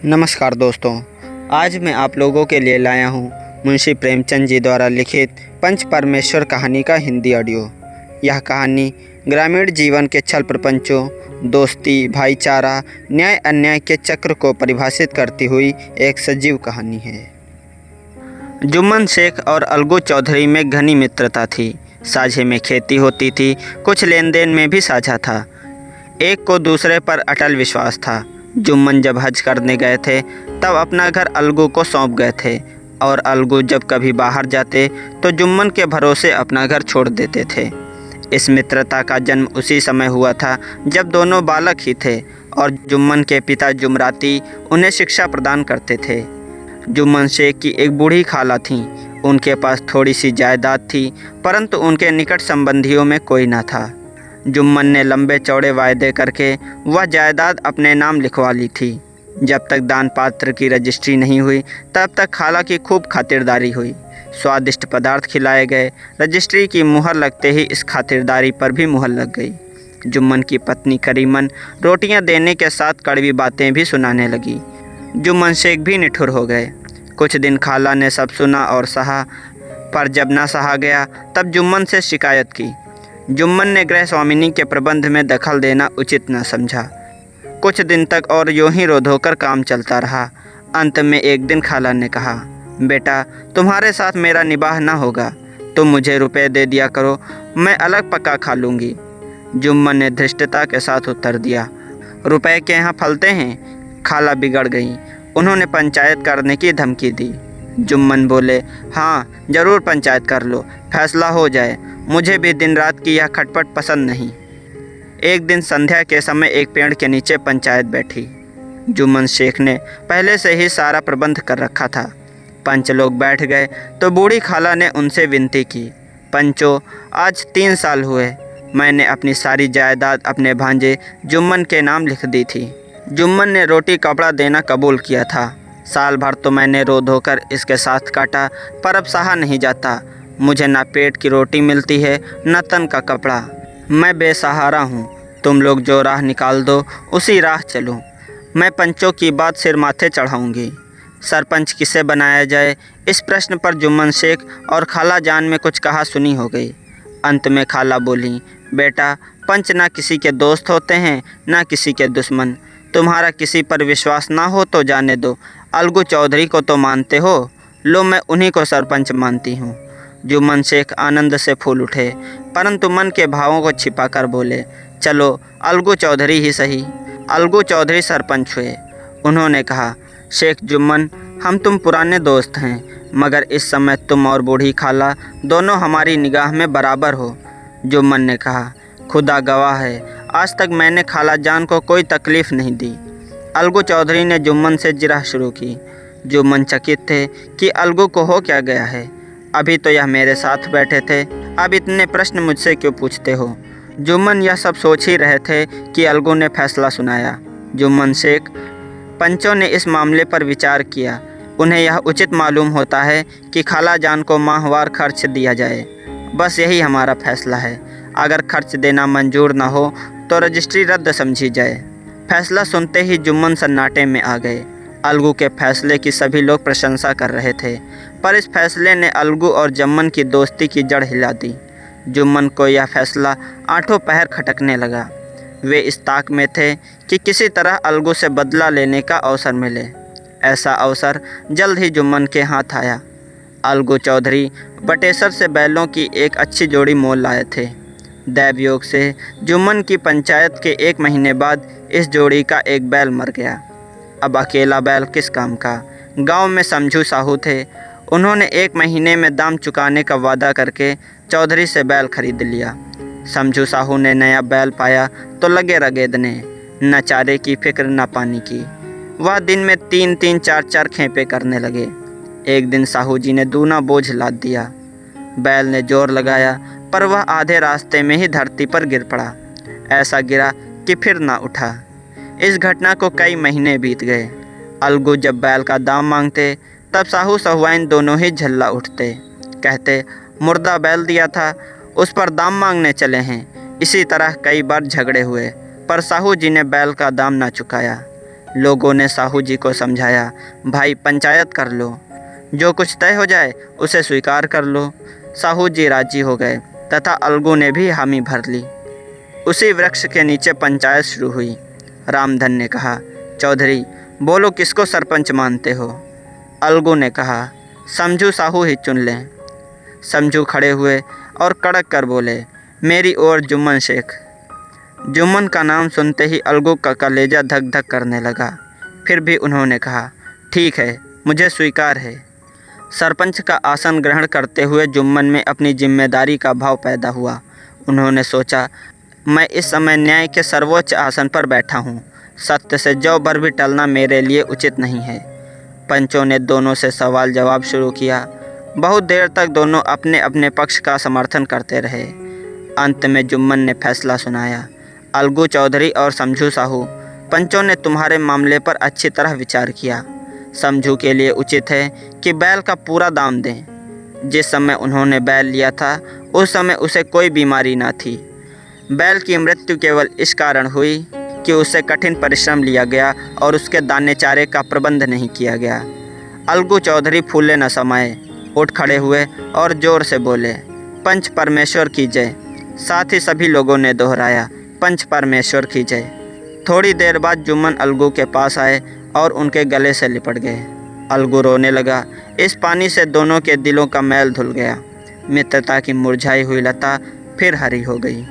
नमस्कार दोस्तों, आज मैं आप लोगों के लिए लाया हूँ मुंशी प्रेमचंद जी द्वारा लिखित पंच परमेश्वर कहानी का हिंदी ऑडियो। यह कहानी ग्रामीण जीवन के छल प्रपंचों, दोस्ती, भाईचारा, न्याय अन्याय के चक्र को परिभाषित करती हुई एक सजीव कहानी है। जुम्मन शेख और अलगू चौधरी में घनी मित्रता थी। साझे में खेती होती थी, कुछ लेन देन में भी साझा था। एक को दूसरे पर अटल विश्वास था। जुम्मन जब हज करने गए थे तब अपना घर अलगू को सौंप गए थे और अलगू जब कभी बाहर जाते तो जुम्मन के भरोसे अपना घर छोड़ देते थे। इस मित्रता का जन्म उसी समय हुआ था जब दोनों बालक ही थे और जुम्मन के पिता जुमराती उन्हें शिक्षा प्रदान करते थे। जुम्मन शेख की एक बूढ़ी खाला थी। उनके पास थोड़ी सी जायदाद थी, परंतु उनके निकट संबंधियों में कोई न था। जुम्मन ने लंबे चौड़े वायदे करके वह जायदाद अपने नाम लिखवा ली थी। जब तक दान पात्र की रजिस्ट्री नहीं हुई तब तक खाला की खूब खातिरदारी हुई। स्वादिष्ट पदार्थ खिलाए गए। रजिस्ट्री की मुहर लगते ही इस खातिरदारी पर भी मुहर लग गई। जुम्मन की पत्नी करीमन रोटियां देने के साथ कड़वी बातें भी सुनाने लगी। जुम्मन शेख भी निठुर हो गए। कुछ दिन खाला ने सब सुना और सहा, पर जब ना सहा गया तब जुम्मन से शिकायत की। जुम्मन ने गृह स्वामिनी के प्रबंध में दखल देना उचित न समझा। कुछ दिन तक और यूं ही रो धोकर काम चलता रहा। अंत में एक दिन खाला ने कहा, बेटा, तुम्हारे साथ मेरा निबाह न होगा। तुम मुझे रुपए दे दिया करो, मैं अलग पका खा लूँगी। जुम्मन ने धृष्टता के साथ उत्तर दिया, रुपए के यहाँ फलते हैं। खाला बिगड़ गई। उन्होंने पंचायत करने की धमकी दी। जुम्मन बोले, हाँ ज़रूर पंचायत कर लो, फैसला हो जाए। मुझे भी दिन रात की यह खटपट पसंद नहीं। एक दिन संध्या के समय एक पेड़ के नीचे पंचायत बैठी। जुम्मन शेख ने पहले से ही सारा प्रबंध कर रखा था। पंच लोग बैठ गए तो बूढ़ी खाला ने उनसे विनती की, पंचो, आज 3 साल हुए मैंने अपनी सारी जायदाद अपने भांजे जुम्मन के नाम लिख दी थी। जुम्मन ने रोटी कपड़ा देना कबूल किया था। साल भर तो मैंने रो धोकर इसके साथ काटा, पर अब सहा नहीं जाता। मुझे ना पेट की रोटी मिलती है न तन का कपड़ा। मैं बेसहारा हूँ। तुम लोग जो राह निकाल दो उसी राह चलूँ। मैं पंचों की बात सिर माथे चढ़ाऊँगी। सरपंच किसे बनाया जाए, इस प्रश्न पर जुम्मन शेख और खाला जान में कुछ कहा सुनी हो गई। अंत में खाला बोली, बेटा, पंच ना किसी के दोस्त होते हैं ना किसी के दुश्मन। तुम्हारा किसी पर विश्वास ना हो तो जाने दो। अलगू चौधरी को तो मानते हो, लो मैं उन्हीं को सरपंच मानती हूँ। जुम्मन शेख आनंद से फूल उठे, परंतु मन के भावों को छिपाकर बोले, चलो अलगू चौधरी ही सही। अलगू चौधरी सरपंच हुए। उन्होंने कहा, शेख जुम्मन, हम तुम पुराने दोस्त हैं, मगर इस समय तुम और बूढ़ी खाला दोनों हमारी निगाह में बराबर हो। जुम्मन ने कहा, खुदा गवाह है, आज तक मैंने खाला जान को कोई तकलीफ़ नहीं दी। अलगू चौधरी ने जुम्मन से जिरह शुरू की। जुम्मन चकित थे कि अलगू को हो क्या गया है। अभी तो यह मेरे साथ बैठे थे, अब इतने प्रश्न मुझसे क्यों पूछते हो। जुम्मन यह सब सोच ही रहे थे कि अलगू ने फैसला सुनाया। जुम्मन शेख, पंचों ने इस मामले पर विचार किया। उन्हें यह उचित मालूम होता है कि खाला जान को माहवार खर्च दिया जाए। बस यही हमारा फैसला है। अगर खर्च देना मंजूर न हो तो रजिस्ट्री रद्द समझी जाए। फैसला सुनते ही जुम्मन सन्नाटे में आ गए। अलगू के फैसले की सभी लोग प्रशंसा कर रहे थे, पर इस फैसले ने अलगू और जुम्मन की दोस्ती की जड़ हिला दी। जुम्मन को यह फैसला आठों पहर खटकने लगा। वे इस ताक में थे कि किसी तरह अलगू से बदला लेने का अवसर मिले। ऐसा अवसर जल्द ही जुम्मन के हाथ आया। अलगू चौधरी बटेसर से बैलों की एक अच्छी जोड़ी मोल लाए थे। दैवयोग से जुम्मन की पंचायत के 1 महीने बाद इस जोड़ी का एक बैल मर गया। अब अकेला बैल किस काम का। गांव में समझू साहू थे। उन्होंने 1 महीने में दाम चुकाने का वादा करके चौधरी से बैल खरीद लिया। समझू साहू ने नया बैल पाया तो लगे रगेदने, न चारे की फिक्र न पानी की। वह दिन में 3-3, 4-4 खेपे करने लगे। एक दिन साहू जी ने दूना बोझ लाद दिया। बैल ने जोर लगाया, पर वह आधे रास्ते में ही धरती पर गिर पड़ा। ऐसा गिरा कि फिर ना उठा। इस घटना को कई महीने बीत गए। अलगू जब बैल का दाम मांगते तब साहू सहुआइन दोनों ही झल्ला उठते। कहते, मुर्दा बैल दिया था, उस पर दाम मांगने चले हैं। इसी तरह कई बार झगड़े हुए, पर साहू जी ने बैल का दाम ना चुकाया। लोगों ने साहू जी को समझाया, भाई पंचायत कर लो, जो कुछ तय हो जाए उसे स्वीकार कर लो। साहू जी राजी हो गए तथा अलगू ने भी हामी भर ली। उसी वृक्ष के नीचे पंचायत शुरू हुई। रामधन ने कहा, चौधरी बोलो किसको सरपंच मानते हो? अलगू ने कहा, समझू साहू ही चुन लें। समझू खड़े हुए और कड़क कर बोले, मेरी ओर जुम्मन शेख। जुम्मन का नाम सुनते ही अलगू का कलेजा धक धक करने लगा। फिर भी उन्होंने कहा, ठीक है, मुझे स्वीकार है। सरपंच का आसन ग्रहण करते हुए जुम्मन में अपनी जिम्मेदारी का भाव पैदा हुआ। उन्होंने सोचा, मैं इस समय न्याय के सर्वोच्च आसन पर बैठा हूँ। सत्य से जौ भर भी टलना मेरे लिए उचित नहीं है। पंचों ने दोनों से सवाल जवाब शुरू किया। बहुत देर तक दोनों अपने अपने पक्ष का समर्थन करते रहे। अंत में जुम्मन ने फैसला सुनाया, अलगू चौधरी और समझू साहू, पंचों ने तुम्हारे मामले पर अच्छी तरह विचार किया। समझू के लिए उचित है कि बैल का पूरा दाम दें। जिस समय उन्होंने बैल लिया था उस समय उसे कोई बीमारी ना थी। बैल की मृत्यु केवल इस कारण हुई कि उससे कठिन परिश्रम लिया गया और उसके दाने चारे का प्रबंध नहीं किया गया। अलगू चौधरी फूले न समाये, उठ खड़े हुए और जोर से बोले, पंच परमेश्वर की जय। साथ ही सभी लोगों ने दोहराया, पंच परमेश्वर की जय। थोड़ी देर बाद जुम्मन अलगू के पास आए और उनके गले से लिपट गए। अलगू रोने लगा। इस पानी से दोनों के दिलों का मैल धुल गया। मित्रता की मुरझाई हुई लता फिर हरी हो गई।